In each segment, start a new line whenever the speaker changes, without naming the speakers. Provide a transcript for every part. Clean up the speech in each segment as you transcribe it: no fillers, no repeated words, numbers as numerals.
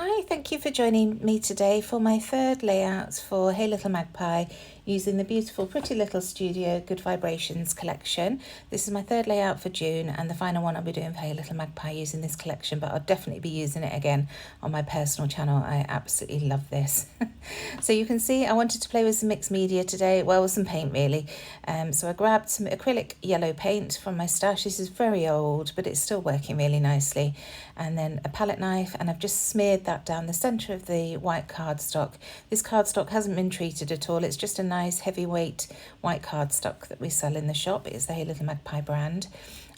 Hi, thank you for joining me today for my third layout for Hey Little Magpie using the beautiful Pretty Little Studio Good Vibrations collection. This is my third layout for June and the final one I'll be doing for Hey Little Magpie using this collection, but I'll definitely be using it again on my personal channel. I absolutely love this. So you can see I wanted to play with some mixed media today, well, with some paint really. So I grabbed some acrylic yellow paint from my stash. This is very old, but it's still working really nicely. And then a palette knife, and I've just smeared that down the centre of the white cardstock. This cardstock hasn't been treated at all. It's just a nice heavyweight white cardstock that we sell in the shop. It's the Hey Little Magpie brand.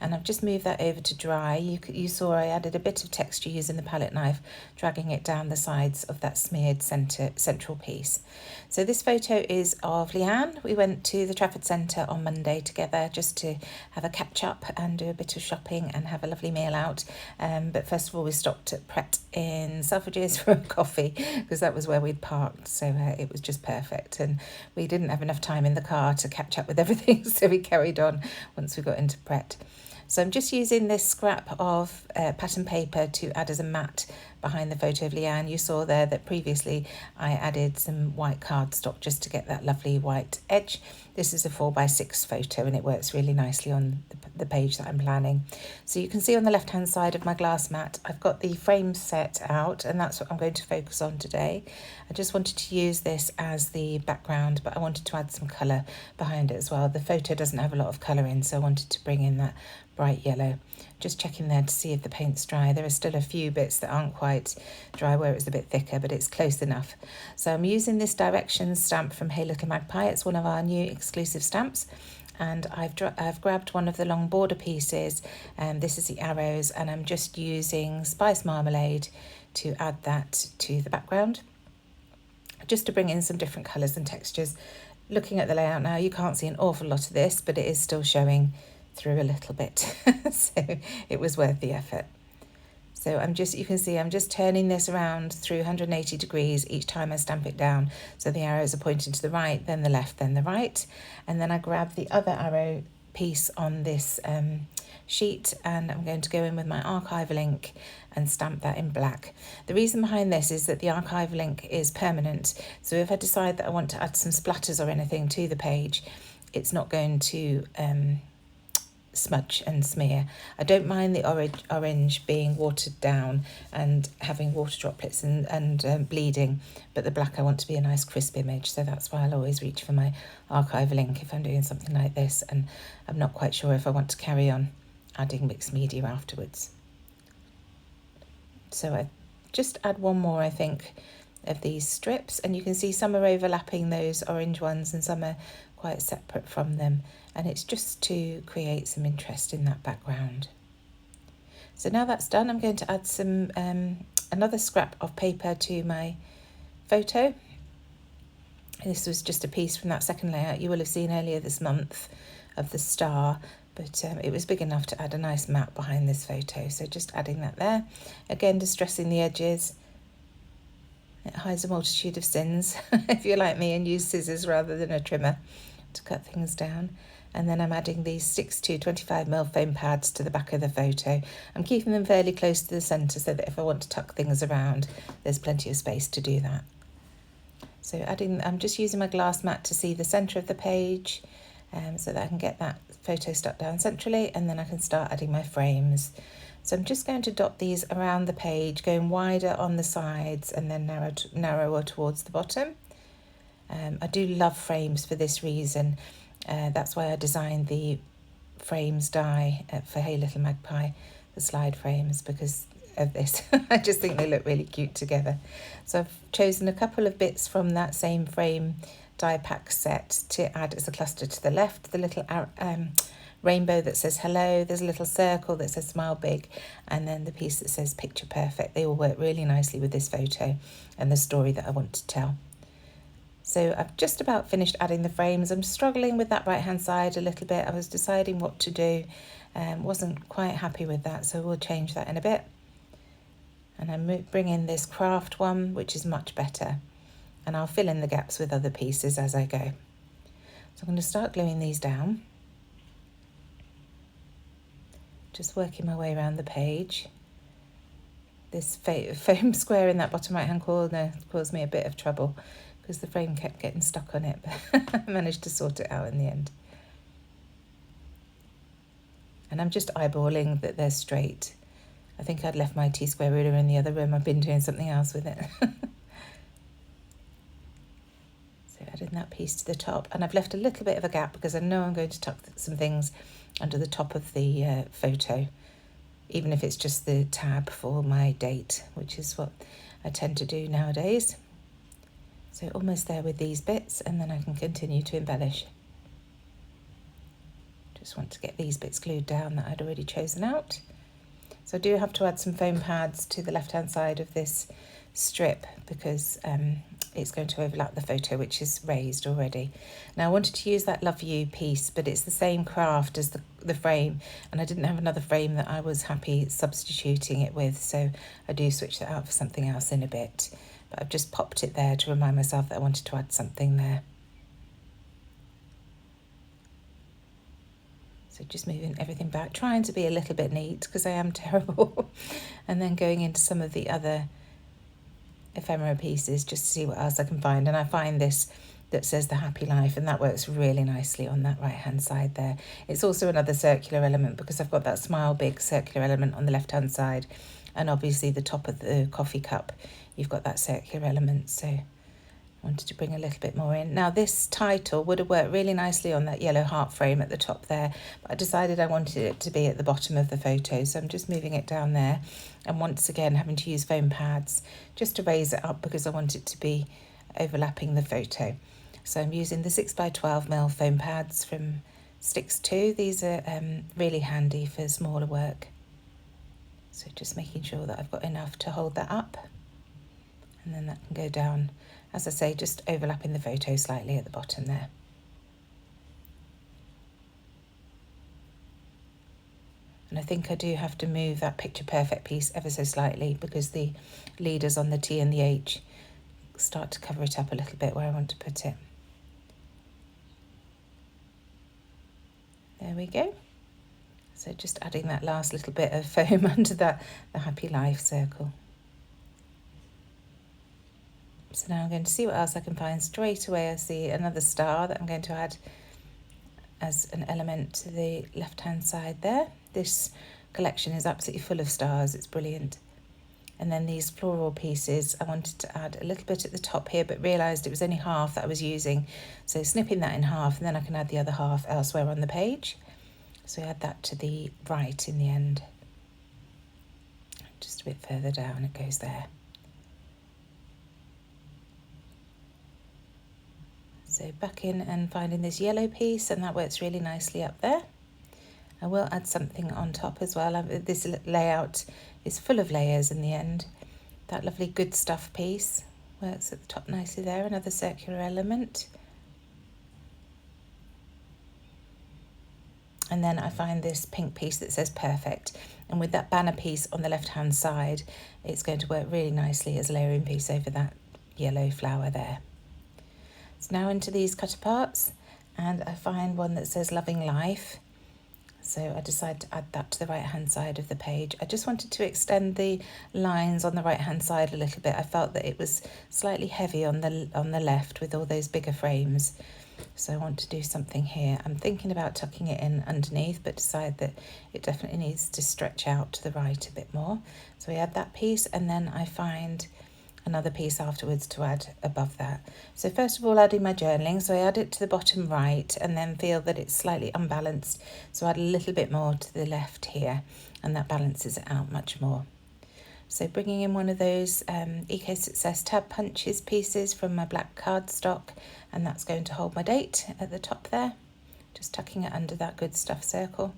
And I've just moved that over to dry. You saw I added a bit of texture using the palette knife, dragging it down the sides of that smeared central piece. So this photo is of Leanne. We went to the Trafford Centre on Monday together just to have a catch up and do a bit of shopping and have a lovely meal out. But first of all, we stopped at Pret in Selfridges for a coffee because that was where we'd parked. So it was just perfect. And we didn't have enough time in the car to catch up with everything. So we carried on once we got into Pret. So I'm just using this scrap of pattern paper to add as a mat behind the photo of Leanne. You saw there that previously I added some white cardstock just to get that lovely white edge. This is a 4x6 photo and it works really nicely on the page that I'm planning. So you can see on the left hand side of my glass mat I've got the frame set out, and that's what I'm going to focus on today. I just wanted to use this as the background, but I wanted to add some colour behind it as well. The photo doesn't have a lot of colour in, so I wanted to bring in that bright yellow. Just checking there to see if the paint's dry. There are still a few bits that aren't quite dry where it's a bit thicker, but it's close enough. So I'm using this directions stamp from Hey Little Magpie. It's one of our new exclusive stamps. And I've grabbed one of the long border pieces, and this is the arrows, and I'm just using Spice Marmalade to add that to the background, just to bring in some different colours and textures. Looking at the layout now, you can't see an awful lot of this, but it is still showing through a little bit. So it was worth the effort. So you can see I'm just turning this around through 180 degrees each time I stamp it down. So the arrows are pointing to the right, then the left, then the right. And then I grab the other arrow piece on this sheet, and I'm going to go in with my archive link and stamp that in black. The reason behind this is that the archive link is permanent. So if I decide that I want to add some splatters or anything to the page, it's not going to smudge and smear. I don't mind the orange being watered down and having water droplets and bleeding, but the black I want to be a nice crisp image, so that's why I'll always reach for my archive link if I'm doing something like this, and I'm not quite sure if I want to carry on adding mixed media afterwards. So I just add one more, I think, of these strips, and you can see some are overlapping those orange ones and some are quite separate from them, and it's just to create some interest in that background. So now that's done, I'm going to add some another scrap of paper to my photo. This was just a piece from that second layout you will have seen earlier this month of the star, but it was big enough to add a nice map behind this photo, so just adding that there. Again, distressing the edges. It hides a multitude of sins if you're like me and use scissors rather than a trimmer to cut things down. And then I'm adding these 6x 25mm foam pads to the back of the photo. I'm keeping them fairly close to the centre so that if I want to tuck things around, there's plenty of space to do that. So I'm just using my glass mat to see the centre of the page, so that I can get that photo stuck down centrally, and then I can start adding my frames. So I'm just going to dot these around the page, going wider on the sides and then narrower towards the bottom. I do love frames for this reason. That's why I designed the frames die for Hey Little Magpie, the slide frames, because of this. I just think they look really cute together. So I've chosen a couple of bits from that same frame die pack set to add as a cluster to the left. The little rainbow that says hello, there's a little circle that says smile big, and then the piece that says picture perfect. They all work really nicely with this photo and the story that I want to tell. So I've just about finished adding the frames. I'm struggling with that right hand side a little bit. I was deciding what to do, wasn't quite happy with that, so we'll change that in a bit. And I bring in this craft one, which is much better, and I'll fill in the gaps with other pieces as I go. So I'm going to start gluing these down, just working my way around the page. this foam square in that bottom right hand corner caused me a bit of trouble because the frame kept getting stuck on it, but I managed to sort it out in the end. And I'm just eyeballing that they're straight. I think I'd left my T-square ruler in the other room. I've been doing something else with it. So adding that piece to the top, and I've left a little bit of a gap because I know I'm going to tuck some things under the top of the photo, even if it's just the tab for my date, which is what I tend to do nowadays. So almost there with these bits, and then I can continue to embellish. Just want to get these bits glued down that I'd already chosen out. So I do have to add some foam pads to the left hand side of this strip because it's going to overlap the photo, which is raised already. Now I wanted to use that Love You piece, but it's the same craft as the frame, and I didn't have another frame that I was happy substituting it with, so I do switch that out for something else in a bit. But I've just popped it there to remind myself that I wanted to add something there. So just moving everything back, trying to be a little bit neat because I am terrible. And then going into some of the other ephemera pieces just to see what else I can find. And I find this that says The Happy Life, and that works really nicely on that right hand side there. It's also another circular element because I've got that Smile Big circular element on the left hand side, and obviously the top of the coffee cup you've got that circular element, so I wanted to bring a little bit more in. Now this title would have worked really nicely on that yellow heart frame at the top there, but I decided I wanted it to be at the bottom of the photo, so I'm just moving it down there, and once again having to use foam pads just to raise it up because I want it to be overlapping the photo. So I'm using the 6x12mm foam pads from Sticks 2. These are really handy for smaller work. So just making sure that I've got enough to hold that up, and then that can go down, as I say, just overlapping the photo slightly at the bottom there. And I think I do have to move that Picture Perfect piece ever so slightly because the leaders on the T and the H start to cover it up a little bit where I want to put it. There we go. So just adding that last little bit of foam under that, the Happy Life circle. So now I'm going to see what else I can find. Straight away I see another star that I'm going to add as an element to the left hand side there. This collection is absolutely full of stars, it's brilliant. And then these floral pieces, I wanted to add a little bit at the top here, but realised it was only half that I was using. So snipping that in half, and then I can add the other half elsewhere on the page. So I add that to the right in the end. Just a bit further down, it goes there. So back in and finding this yellow piece, and that works really nicely up there. I will add something on top as well. This layout is full of layers in the end. That lovely Good Stuff piece works at the top nicely there, another circular element. And then I find this pink piece that says Perfect, and with that banner piece on the left hand side, it's going to work really nicely as a layering piece over that yellow flower there. So now into these cut aparts, and I find one that says Loving Life. So I decided to add that to the right hand side of the page. I just wanted to extend the lines on the right hand side a little bit. I felt that it was slightly heavy on the left with all those bigger frames. So I want to do something here. I'm thinking about tucking it in underneath, but decide that it definitely needs to stretch out to the right a bit more. So we add that piece, and then I find another piece afterwards to add above that. So first of all, adding my journaling. So I add it to the bottom right and then feel that it's slightly unbalanced. So add a little bit more to the left here, and that balances it out much more. So bringing in one of those Eco Success tab punches pieces from my black cardstock, and that's going to hold my date at the top there. Just tucking it under that Good Stuff circle,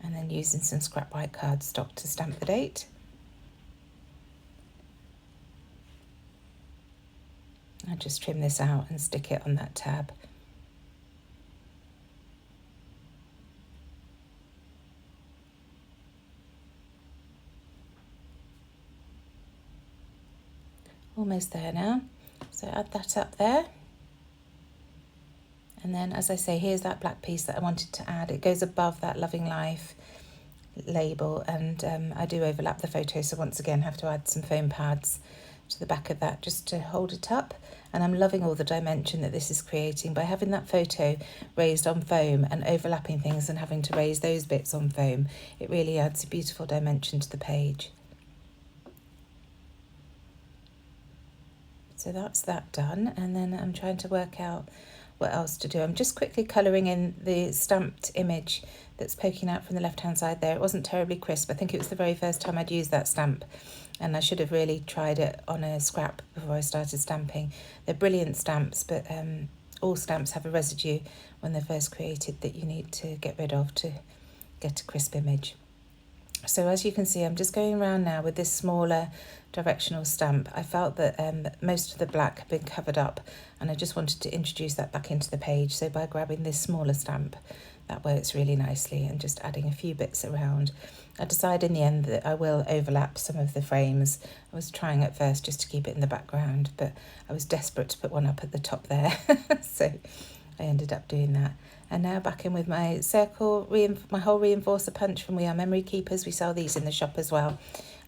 and then using some scrap white cardstock to stamp the date. I just trim this out and stick it on that tab. Almost there now. So add that up there. And then, as I say, here's that black piece that I wanted to add. It goes above that Loving Life label, and I do overlap the photo, so once again have to add some foam pads to the back of that just to hold it up. And I'm loving all the dimension that this is creating by having that photo raised on foam and overlapping things and having to raise those bits on foam. It really adds a beautiful dimension to the page. So that's that done, and then I'm trying to work out what else to do. I'm just quickly colouring in the stamped image that's poking out from the left hand side there. It wasn't terribly crisp. I think it was the very first time I'd used that stamp, and I should have really tried it on a scrap before I started stamping. They're brilliant stamps, but all stamps have a residue when they're first created that you need to get rid of to get a crisp image. So as you can see, I'm just going around now with this smaller directional stamp. I felt that most of the black had been covered up, and I just wanted to introduce that back into the page. So by grabbing this smaller stamp, that works really nicely, and just adding a few bits around. I decided in the end that I will overlap some of the frames. I was trying at first just to keep it in the background, but I was desperate to put one up at the top there. So I ended up doing that. And now back in with my circle, my whole reinforcer punch from We Are Memory Keepers. We sell these in the shop as well.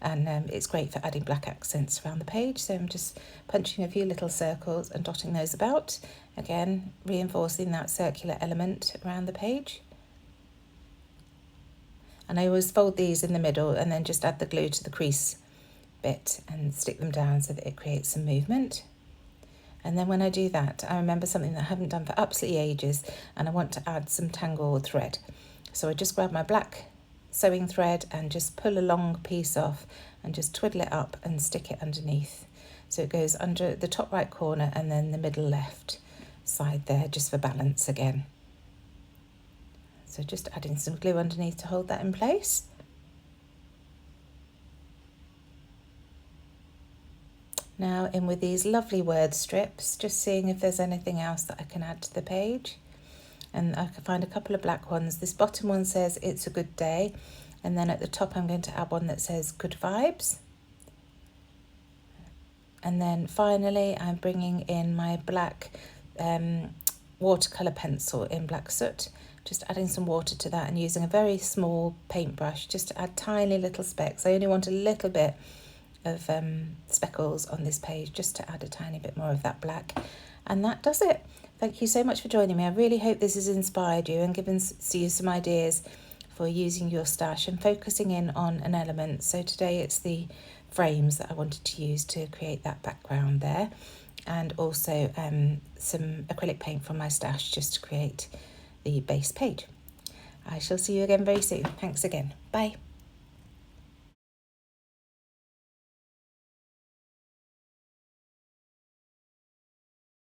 And it's great for adding black accents around the page. So I'm just punching a few little circles and dotting those about. Again, reinforcing that circular element around the page. And I always fold these in the middle and then just add the glue to the crease bit and stick them down so that it creates some movement. And then when I do that, I remember something that I haven't done for absolutely ages, and I want to add some tangle thread. So I just grab my black sewing thread and just pull a long piece off and just twiddle it up and stick it underneath. So it goes under the top right corner and then the middle left side there, just for balance again. So just adding some glue underneath to hold that in place. Now in with these lovely word strips, just seeing if there's anything else that I can add to the page. And I can find a couple of black ones. This bottom one says it's a good day, and then at the top I'm going to add one that says good vibes. And then finally I'm bringing in my black watercolour pencil in black soot, just adding some water to that and using a very small paintbrush just to add tiny little specks. I only want a little bit of speckles on this page just to add a tiny bit more of that black, and that does it. Thank you so much for joining me. I really hope this has inspired you and given you some ideas for using your stash and focusing in on an element. So today it's the frames that I wanted to use to create that background there, and also some acrylic paint from my stash just to create the base page. I shall see you again very soon. Thanks again. Bye.